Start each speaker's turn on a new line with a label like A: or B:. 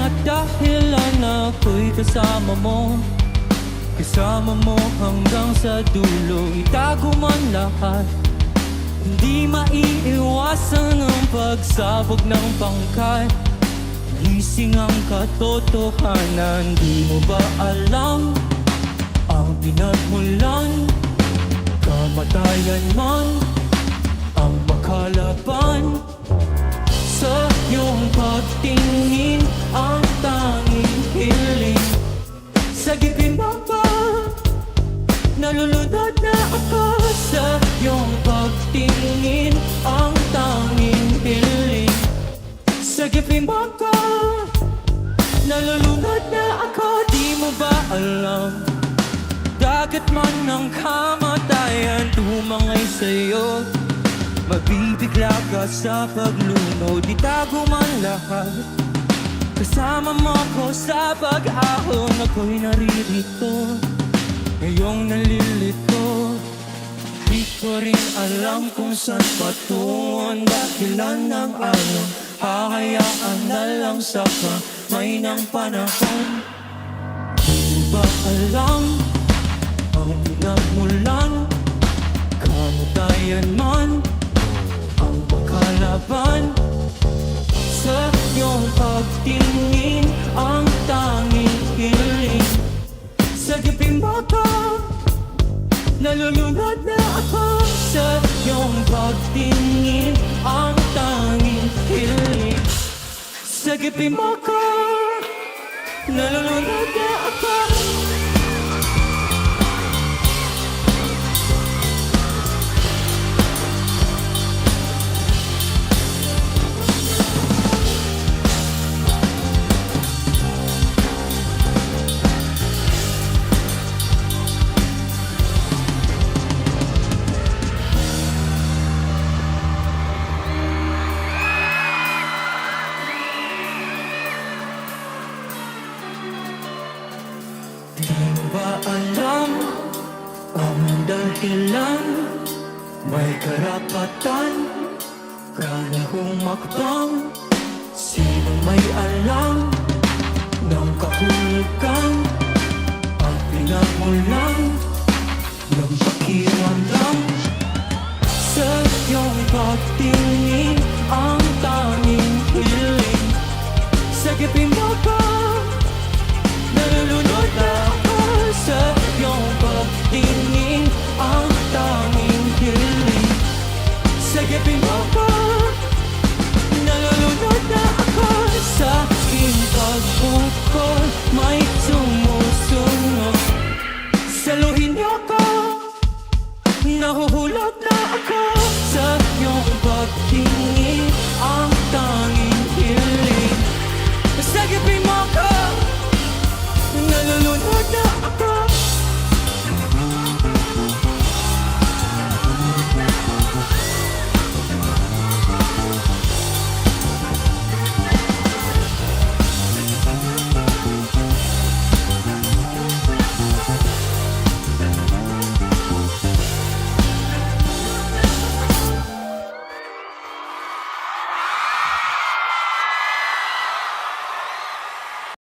A: na dahilan ako'y kasama mo. Kasama mo hanggang sa dulo, itago man lahat. Hindi maiiwasan ang pagsabog ng pangkat. Gising ang katotohanan, di mo ba alam? Ang pinagmulan, kamatayan man ang makalaban. Sa iyong pagtingin, ang tanging hiling. Sagipin mo ba? Nalulunod na ako. Sa iyong pagtingin, ang tanging hiling. Sagipin mo ba? Nalulunod na ako. Di mo ba alam? Dagat man ng kamatayan, tumangay sa'yo. Mabibigla ka sa paglunod, itago man lahat. Kasama mo ko sa pag-ahon, ako'y naririto, ngayong nalilito. Di ko rin alam kung saan patungo ang dahilan ng araw. Hahayaan na lang sa kamay ng panahon. Di mo ba alam? Ang pinagmulan, kamatayan man ang makalaban. Sa iyong pagtingin, ang tanging hiling. Sagipin mo ko, nalulunod na ako. Sa iyong pagtingin, ang tanging hiling. Sagipin mo ko, nalulunod na ako. Di mo ba alam ang dahilan? May karapatan ka na humakbang. Sino may alam ng kahulugan? Ang pinagmulan ng pakiramdam. Sa iyong pagtingin, ang tanging hiling. Sagipin mo ba? Nalulunod na ako. Sa iyong pagtingin, ang tanging hiling. Sagipin mo ba? Nalulunod na ako. Sa aking pagbukod, may sumusunod. Saluhin niyo ko, nahuhulog na ako. Sa iyong pagtingin, ang